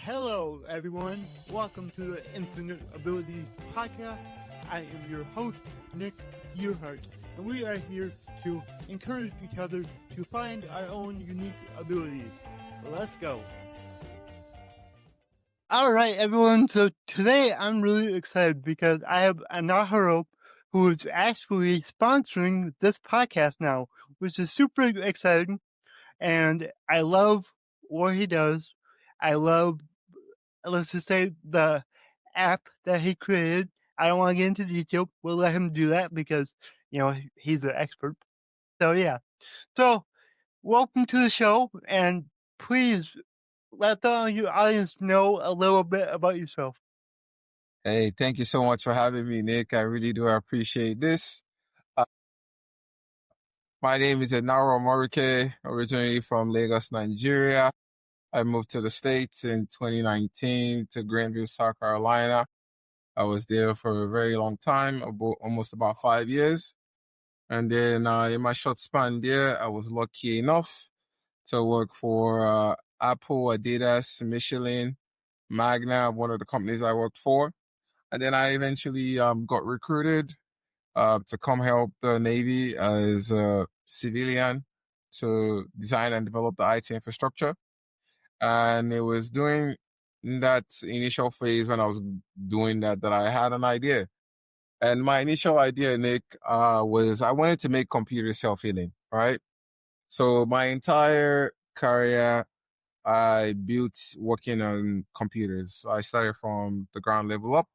Hello, everyone. Welcome to the Infinite Abilities Podcast. I am your host, Nick Yerhart, and we are here to encourage each other to find our own unique abilities. Let's go. All right, everyone. So today I'm really excited because I have Anar who is actually sponsoring this podcast now, which is super exciting. And I love what he does. I love, let's just say, the app that he created. I don't want to get into detail. We'll let him do that because, he's the expert. So, yeah. So, welcome to the show, and please let the audience know a little bit about yourself. Hey, thank you so much for having me, Nick. I really do appreciate this. My name is Enahoro Omoarukhe, originally from Lagos, Nigeria. I moved to the States in 2019 to Greenville, South Carolina. I was there for a very long time, almost about 5 years. And then in my short span there, I was lucky enough to work for Apple, Adidas, Michelin, Magna, one of the companies I worked for. And then I eventually got recruited to come help the Navy as a civilian to design and develop the IT infrastructure. And it was during that initial phase when I was doing that I had an idea. And my initial idea, Nick, was I wanted to make computers self-healing, right? So my entire career, I built working on computers. So I started from the ground level up.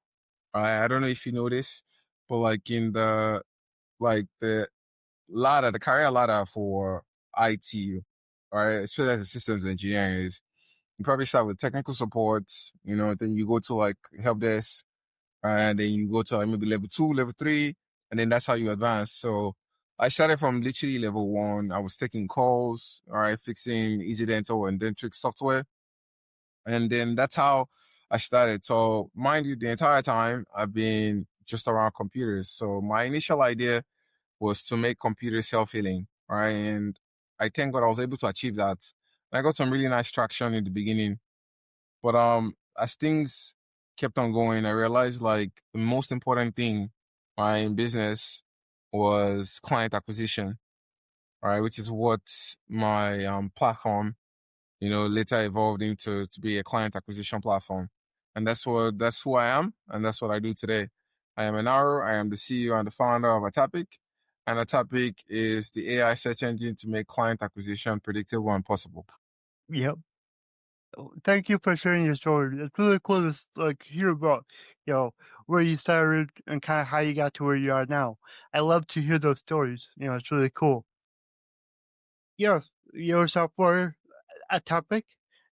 I don't know if you know this, but the ladder, the career ladder for IT, right, especially as a systems engineer, is you probably start with technical support, then you go to help desk, and then you go to maybe level 2, level 3, and then that's how you advance. So I started from literally level 1. I was taking calls, all right, fixing Easy Dental and Dentrix software. And then that's how I started. So mind you, the entire time I've been just around computers. So my initial idea was to make computers self-healing, right? And I thank God I was able to achieve that. And I got some really nice traction in the beginning. But as things kept on going, I realized the most important thing in business was client acquisition, right? Which is what my platform later evolved into to be a client acquisition platform. And that's who I am, and that's what I do today. I am Anar. I am the CEO and the founder of Atapic. And Atapic is the AI search engine to make client acquisition predictable and possible. Yep. Thank you for sharing your story. It's really cool to hear about, where you started and kind of how you got to where you are now. I love to hear those stories. It's really cool. Your software Atopic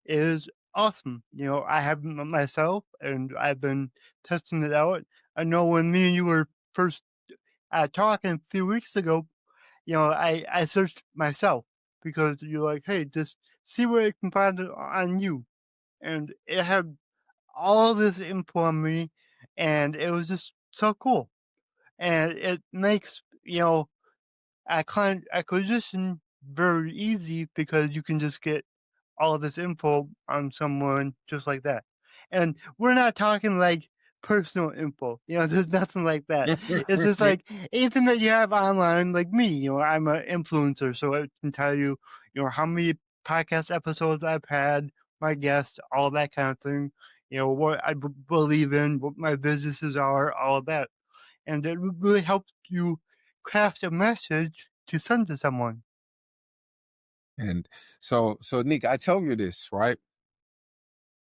is awesome. I have myself, and I've been testing it out. I know when me and you were first talking a few weeks ago, I searched myself because you're like, hey, just see where it can find it on you. And it had all this info on me, and it was just so cool. And it makes, client acquisition very easy because you can just get all this info on someone just like that. And we're not talking like personal info. There's nothing like that. It's just like anything that you have online, like me. I'm an influencer, so I can tell you, how many podcast episodes I've had, my guests, all that kind of thing. What I believe in, what my businesses are, all of that. And it really helps you craft a message to send to someone. And so Nick, I tell you this, right?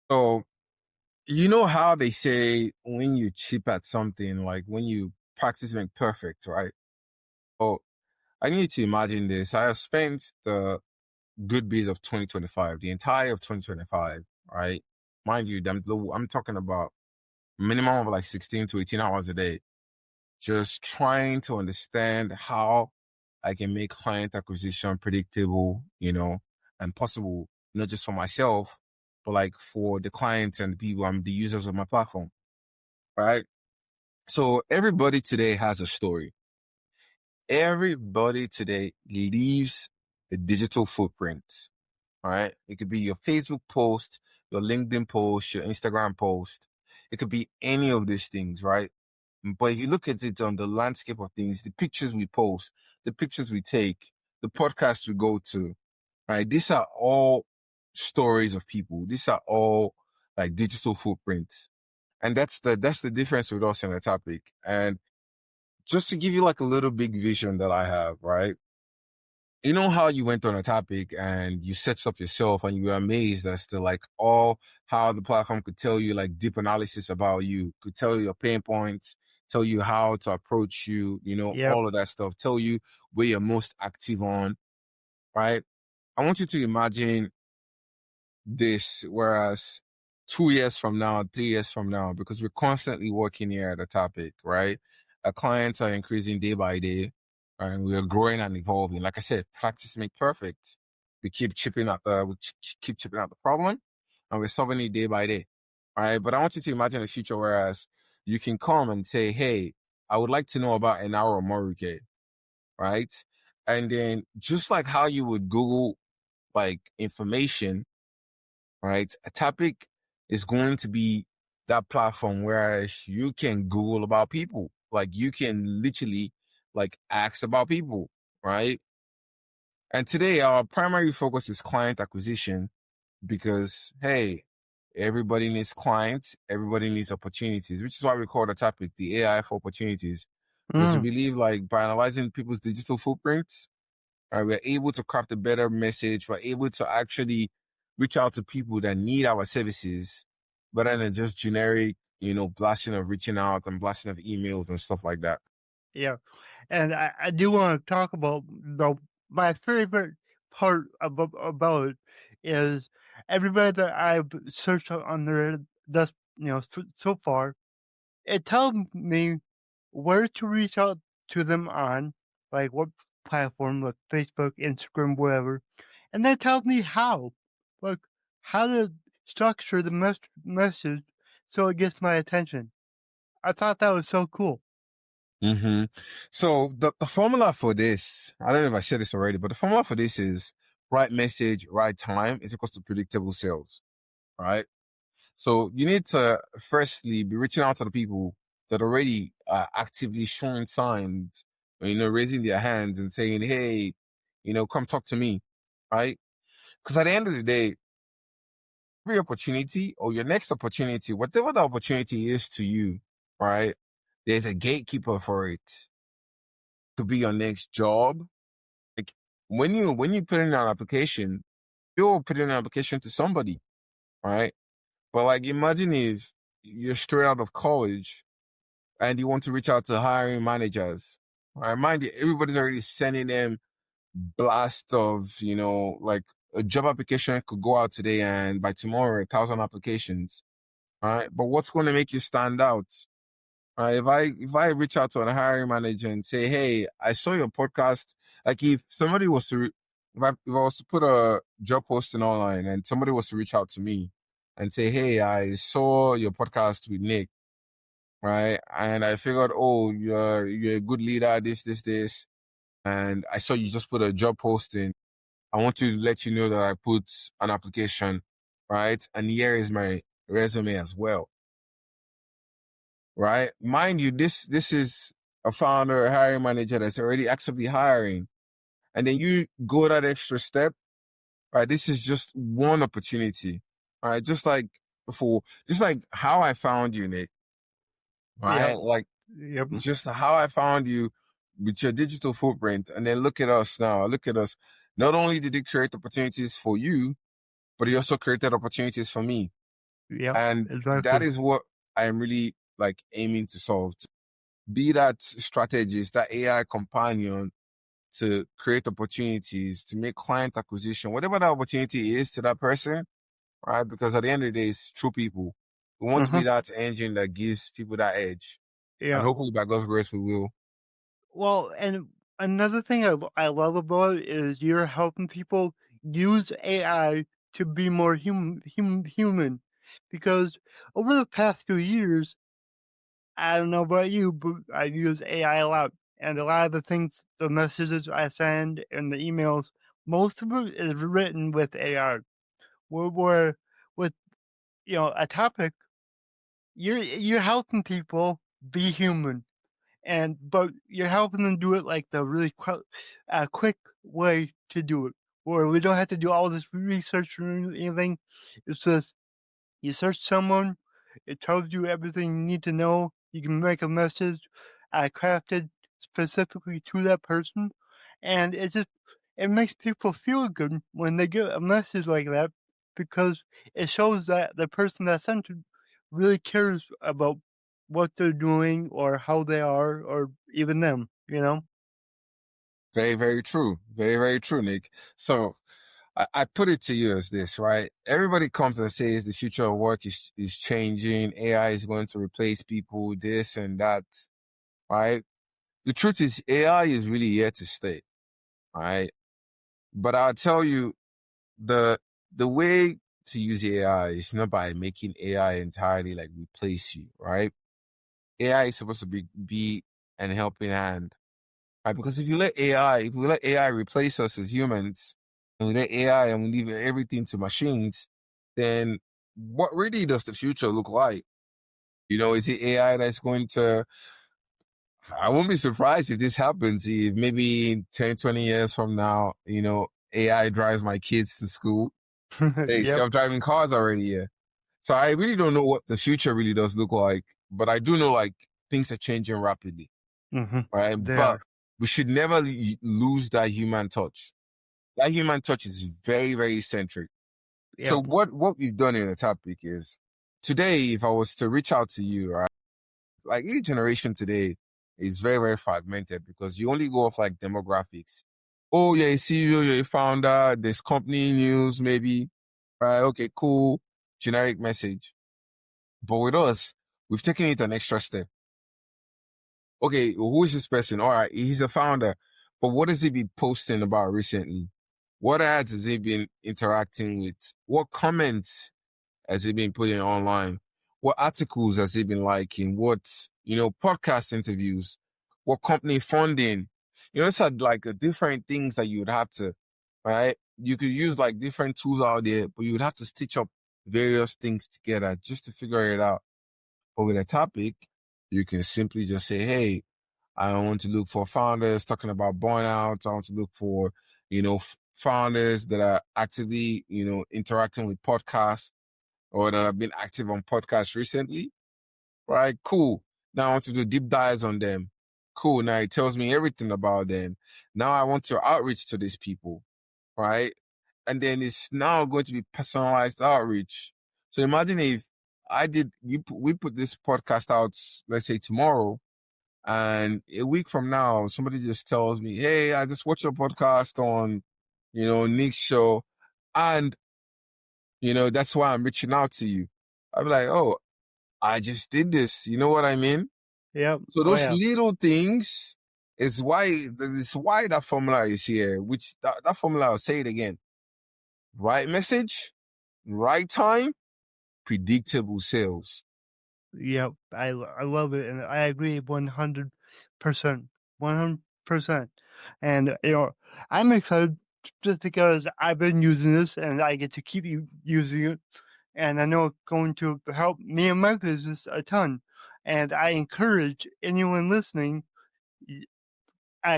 So you know how they say when you cheap at something, like when you practice make perfect, right? So I need to imagine this. I have spent the good bit of 2025, the entire of 2025, right? Mind you, I'm talking about minimum of 16 to 18 hours a day, just trying to understand how I can make client acquisition predictable, and possible, not just for myself, but for the clients and the people, the users of my platform, right? So everybody today has a story. Everybody today leaves a digital footprint, right? It could be your Facebook post, your LinkedIn post, your Instagram post. It could be any of these things, right? But if you look at it on the landscape of things, the pictures we post, the pictures we take, the podcasts we go to, right? These are all stories of people. These are all like digital footprints. And that's the difference with us in the topic. And just to give you like a little big vision that I have, right? You know how you went on a topic and you searched up yourself and you were amazed as to like all how the platform could tell you like deep analysis about you, could tell you your pain points, tell you how to approach you, Yep. all of that stuff, tell you where you're most active on, right? I want you to imagine this, whereas 2 years from now, 3 years from now, because we're constantly working here at a topic, right? Our clients are increasing day by day, and we are growing and evolving. Like I said, practice make perfect. We keep keep chipping out the problem, and we're solving it day by day, right? But I want you to imagine a future whereas you can come and say, "Hey, I would like to know about Enahoro Omoarukhe," right? And then just like how you would Google like information, right? Atapic is going to be that platform where you can Google about people. Like you can literally like ask about people, right? And today our primary focus is client acquisition because, hey, everybody needs clients. Everybody needs opportunities, which is why we call the topic the AI for opportunities. Because we Mm, believe like by analyzing people's digital footprints, right, we're able to craft a better message. We're able to actually reach out to people that need our services rather than just generic, blasting of reaching out and blasting of emails and stuff like that. yeah. And I do want to talk about my favorite part about it is everybody that I've searched on there thus so far. It tells me where to reach out to them on, like what platform, like Facebook, Instagram, whatever, and then tells me how, like how to structure the message so it gets my attention. I thought that was so cool. hmm So the formula for this, I don't know if I said this already, but the formula for this is right message, right time is equals to predictable sales, right? So you need to firstly be reaching out to the people that already are actively showing signs, raising their hands and saying, "Hey, come talk to me," right? Because at the end of the day, every opportunity or your next opportunity, whatever the opportunity is to you, right? There's a gatekeeper for it. Could be your next job. Like when you put in an application, you're putting an application to somebody, right? But like imagine if you're straight out of college and you want to reach out to hiring managers. Right? Mind you, everybody's already sending them blast of, like a job application could go out today and by tomorrow, 1,000 applications. Right? But what's going to make you stand out? Right? If I reach out to a hiring manager and say, "Hey, I saw your podcast," like if somebody was to, if I was to put a job posting online and somebody was to reach out to me and say, "Hey, I saw your podcast with Nick," right? And I figured, oh, you're a good leader, this, and I saw you just put a job posting. I want to let you know that I put an application, right? And here is my resume as well, right? Mind you, this is a founder, a hiring manager that's already actively hiring, and then you go that extra step, right? This is just one opportunity, right? Just like before, just like how I found you, Nick, right? Yep. Like Yep. just how I found you with your digital footprint. And then look at us now. Look at us. Not only did it create opportunities for you, but it also created opportunities for me. Yep. And that Exactly. is what I am really like aiming to solve. To be that strategist, that AI companion to create opportunities, to make client acquisition, whatever that opportunity is to that person, right? Because at the end of the day, it's true people. We want to be Uh-huh. that engine that gives people that edge. And Yeah. hopefully by God's grace, we will. Well, and another thing I love about it is you're helping people use AI to be more human. Because over the past few years, I don't know about you, but I use AI a lot. And a lot of the things, the messages I send and the emails, most of it is written with AI. Where with a topic, you're helping people be human, but you're helping them do it like the really quick way to do it, where we don't have to do all this research or anything. It's just you search someone, it tells you everything you need to know. You can make a message crafted specifically to that person, and it makes people feel good when they get a message like that because it shows that the person that sent it really cares about what they're doing or how they are or even them, you know? Very, very true. Very, very true, Nick. So I put it to you as this, right? Everybody comes and says the future of work is changing. AI is going to replace people, this and that, right? The truth is AI is really here to stay, right? But I'll tell you the the way to use AI is not by making AI entirely like replace you, right? AI is supposed to be an helping hand, right? Because if we let AI replace us as humans, and we let AI and we leave everything to machines, then what really does the future look like? Is it AI that's going to, I won't be surprised if this happens, if maybe 10, 20 years from now, AI drives my kids to school. Hey, Yep. self-driving cars already here. So I really don't know what the future really does look like, but I do know like things are changing rapidly, Hmm. right? They But are. we should never lose that human touch. That human touch is very, very centric. So Yep. what we've done in the topic is today, if I was to reach out to you, right, like each generation today is very, very fragmented because you only go off like demographics. Oh, you're a CEO, you're a founder, there's company news, maybe, right? Okay, cool. Generic message. But with us, we've taken it an extra step. Okay, who is this person? All right, he's a founder, but what has he been posting about recently? What ads has he been interacting with? What comments has he been putting online? What articles has he been liking? Podcast interviews? What company funding? It's like the different things that you would have to, right? You could use like different tools out there, but you would have to stitch up various things together just to figure it out. But with a topic, you can simply just say, hey, I want to look for founders talking about burnout. I want to look for, founders that are actively, interacting with podcasts or that have been active on podcasts recently. Right? Cool. Now I want to do deep dives on them. Cool. Now it tells me everything about them. Now I want to outreach to these people. Right? And then it's now going to be personalized outreach. So imagine if we put this podcast out, let's say tomorrow, and a week from now, somebody just tells me, hey, I just watched your podcast on, Nick's show. And, that's why I'm reaching out to you. I'm like, oh, I just did this. You know what I mean? Yep. So Oh those yeah. little things is why that formula is here, which that formula, I'll say it again. Right message, right time, predictable sales. Yep, I love it, and I agree 100%, 100%. And I'm excited just because I've been using this, and I get to keep using it, and I know it's going to help me and my business a ton. And I encourage anyone listening,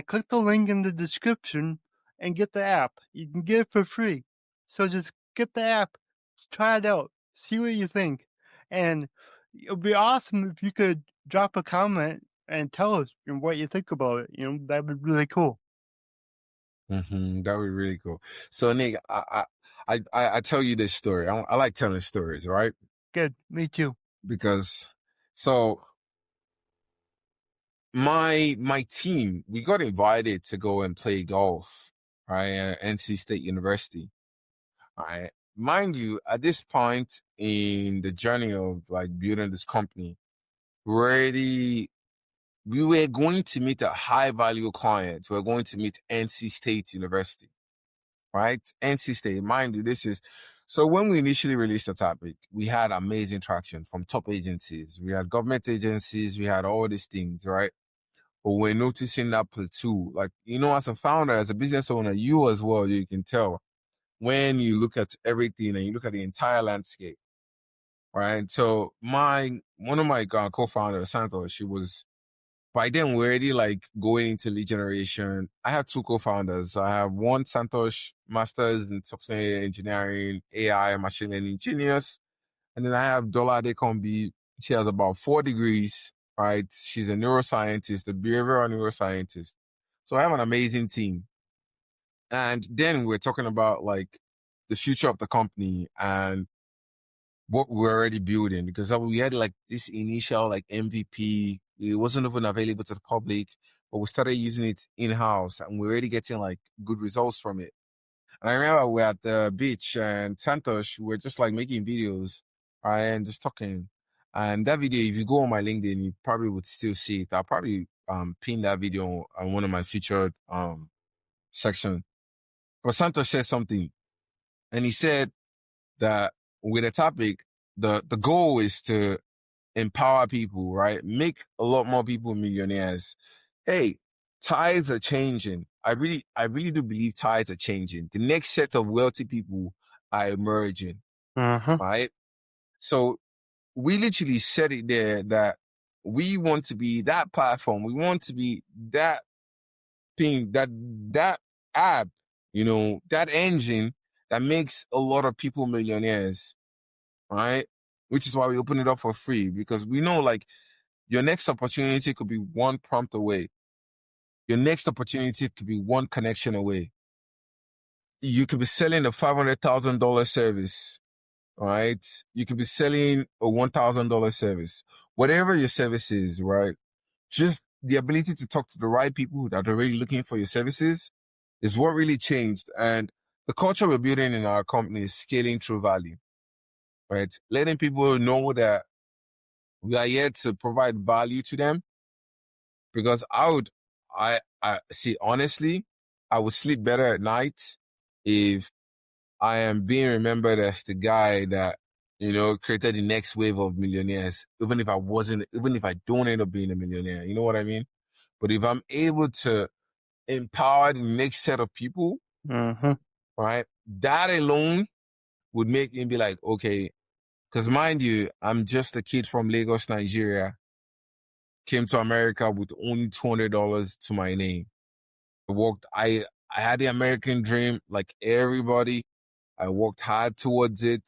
click the link in the description and get the app. You can get it for free. So just get the app, try it out, see what you think. And it would be awesome if you could drop a comment and tell us what you think about it. That would be really cool. That would be really cool. So Nick, I tell you this story. I like telling stories, right? Good. Me too. Because so my team, we got invited to go and play golf, right, at NC State University. Right. Mind you, at this point in the journey of like building this company, we were going to meet a high value client. We were going to meet NC State University, right? NC State, mind you, so when we initially released the topic, we had amazing traction from top agencies. We had government agencies. We had all these things, right? But we're noticing that plateau. Like, as a founder, as a business owner, you as well, you can tell when you look at everything and you look at the entire landscape. right? So one of my co-founders, Santos, she was by then we're already like going into lead generation. I have two co-founders. I have one Santosh, masters in software engineering, AI, machine learning genius. And then I have Dola Adekombi. She has about 4 degrees, right? She's a neuroscientist, a behavioral neuroscientist. So I have an amazing team. And then we're talking about like the future of the company and what we're already building, because we had like this initial like MVP. It wasn't even available to the public, but we started using it in-house and we're already getting like good results from it. And I remember we're at the beach and Santosh, we're just like making videos, right, and just talking. And that video, if you go on my LinkedIn, you probably would still see it. I'll probably pin that video on one of my featured section. But Santosh said something, and he said that with a topic, the goal is to empower people, right? Make a lot more people millionaires. Hey, tides are changing. I really do believe tides are changing. The next set of wealthy people are emerging, Uh-huh. right? So we literally said it there that we want to be that platform. We want to be that thing, that app, that engine that makes a lot of people millionaires, right? Which is why we open it up for free, because we know like your next opportunity could be one prompt away. Your next opportunity could be one connection away. You could be selling a $500,000 service, right? You could be selling a $1,000 service. Whatever your service is, right? Just the ability to talk to the right people that are really looking for your services is what really changed. And the culture we're building in our company is scaling through value, right? Letting people know that we are here to provide value to them. Because I see, honestly, I would sleep better at night if I am being remembered as the guy that, created the next wave of millionaires, even if I don't end up being a millionaire, you know what I mean? But if I'm able to empower the next set of people, Uh-huh. right, that alone would make me be like, okay, because mind you, I'm just a kid from Lagos, Nigeria, came to America with only $200 to my name. I had the American dream like everybody. I worked hard towards it.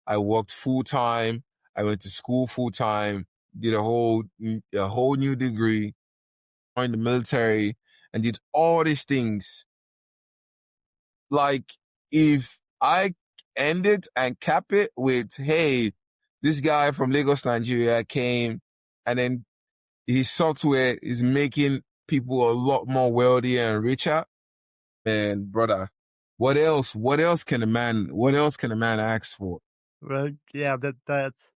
I worked full time. I went to school full time, did a whole new degree, joined the military, and did all these things. Like, if I end it and cap it with, hey, this guy from Lagos, Nigeria came, and then his software is making people a lot more wealthy and richer. Man, brother, what else can a man ask for? Right. Yeah, that's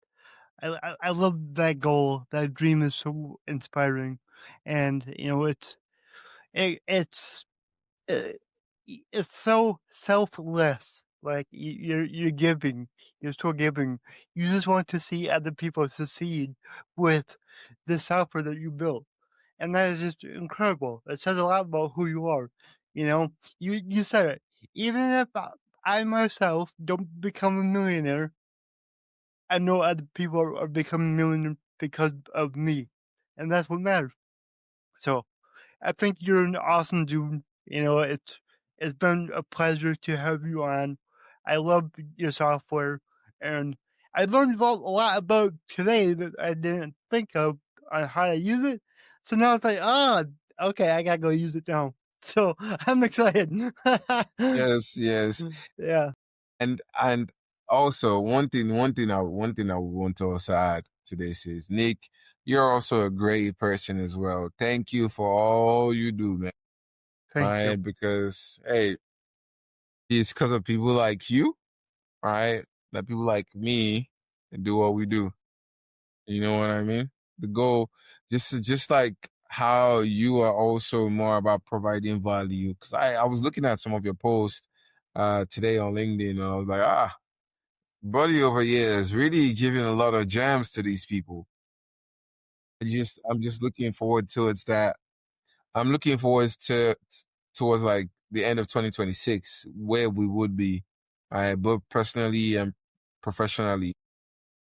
I love that goal. That dream is so inspiring. And it's uh, it's so selfless. Like you're giving, you're so giving. You just want to see other people succeed with the software that you built, and that is just incredible. It says a lot about who you are. You know, you said it. Even if I myself don't become a millionaire, I know other people are becoming millionaires because of me, and that's what matters. So I think you're an awesome dude. It's been a pleasure to have you on. I love your software, and I learned a lot about today that I didn't think of on how to use it. So now it's like, okay, I gotta go use it now. So I'm excited. Yes, yes. Yeah, And also one thing I would want to also add to this is, Nick, you're also a great person as well. Thank you for all you do, man. thank Right? you. Because hey, it's because of people like you, right? That people like me do what we do. You know what I mean? The goal, just like how you are also more about providing value. Because I was looking at some of your posts today on LinkedIn, and I was like, buddy over here is really giving a lot of gems to these people. I'm just looking forward towards that. I'm looking forward towards like the end of 2026, where we would be, both personally and professionally.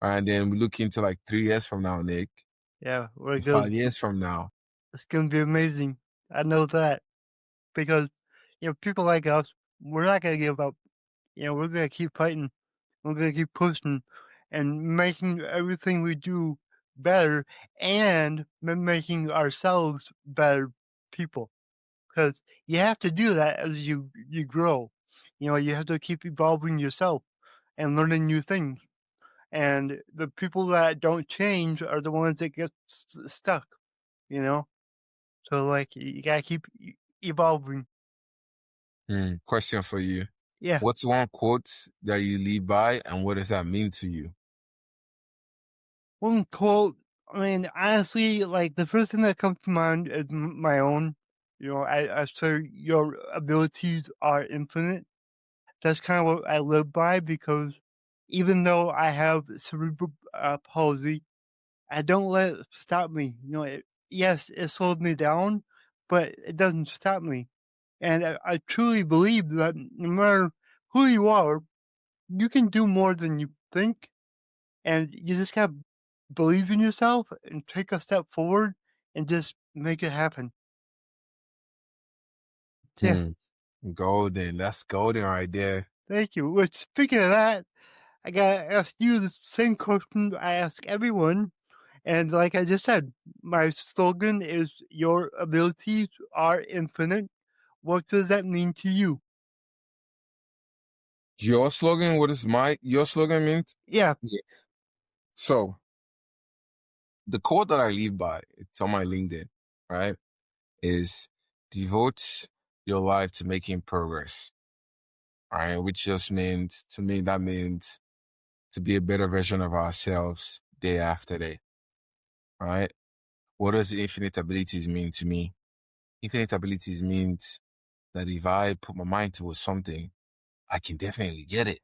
And then we look into like 3 years from now, Nick, Yeah, we're and good. 5 years from now. It's gonna be amazing. I know that because people like us, we're not gonna give up. We're gonna keep fighting. We're gonna keep pushing and making everything we do better and making ourselves better people. Because you have to do that as you grow. You have to keep evolving yourself and learning new things. And the people that don't change are the ones that get stuck. You know, so like you gotta keep evolving. Question for you. Yeah. What's one quote that you live by, and what does that mean to you? One quote, I mean, honestly, like the first thing that comes to mind is my own. I say your abilities are infinite. That's kind of what I live by because even though I have cerebral palsy, I don't let it stop me. Yes, it slows me down, but it doesn't stop me. And I truly believe that no matter who you are, you can do more than you think. And you just gotta believe in yourself and take a step forward and just make it happen. Yeah, Hmm. Golden. That's golden right there. thank you. Which, speaking of that, I gotta ask you the same question I ask everyone. And like I just said, my slogan is your abilities are infinite. What does that mean to you? Your slogan, what does your slogan mean? Yeah, Yeah. So the quote that I live by, it's on my LinkedIn, right? Is devote your life to making progress. All right, which just means to me that means to be a better version of ourselves day after day. Right? What does infinite abilities mean to me? Infinite abilities means that if I put my mind towards something, I can definitely get it.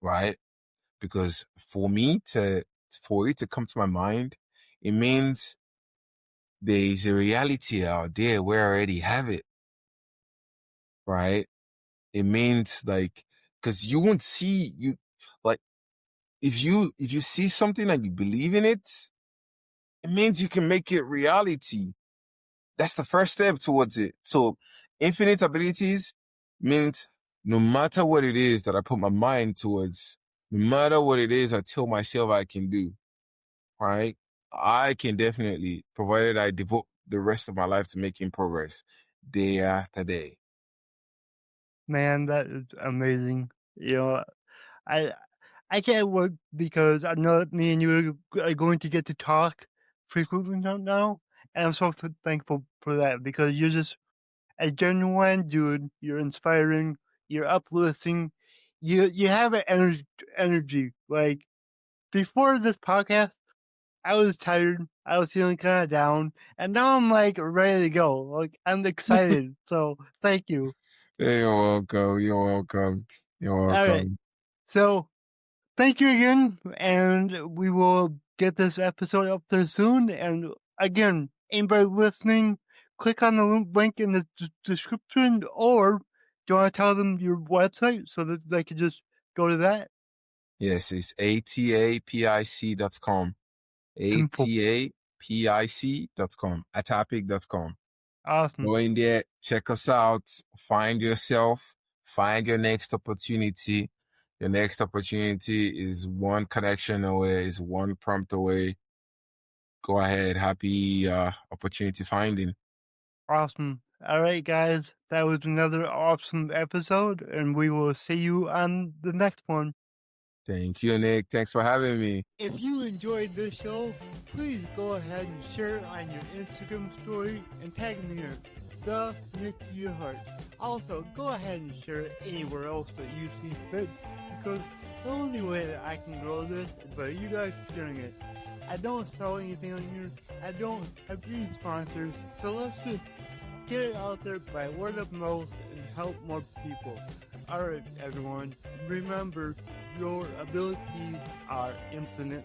Right? Because for it to come to my mind, it means there is a reality out there where I already have it. Right? It means like, cause you won't see like, if you see something and you believe in it, it means you can make it reality. That's the first step towards it. So infinite abilities means no matter what it is that I put my mind towards, no matter what it is I tell myself I can do, right? I can definitely, provided I devote the rest of my life to making progress day after day. man, that is amazing. I I can't wait because I know that me and you are going to get to talk frequently now, and I'm so thankful for that because you're just a genuine dude. You're inspiring. You're uplifting. You have an energy. Like before this podcast, I was tired. I was feeling kind of down, and now I'm like ready to go. Like I'm excited. So thank you. Hey, you're welcome. You're welcome. You're All right. welcome. So thank you again, and we will get this episode up there soon. And again, anybody listening, click on the link in the description, or do you want to tell them your website so that they can just go to that? Yes, it's atapic.com. Simple. atapic.com. Atapic.com. Awesome. Go in there, check us out, find yourself, find your next opportunity. Your next opportunity is one connection away, is one prompt away. Go ahead. Happy opportunity finding. Awesome. All right, guys. That was another awesome episode, and we will see you on the next one. Thank you, Nick. Thanks for having me. If you enjoyed this show, please go ahead and share it on your Instagram story and tag me in it, the Nick Yerhart. Also, go ahead and share it anywhere else that you see fit, because the only way that I can grow this is by you guys sharing it. I don't sell anything on here. I don't have any sponsors, so let's just get it out there by word of mouth and help more people. Alright, everyone, remember your abilities are infinite.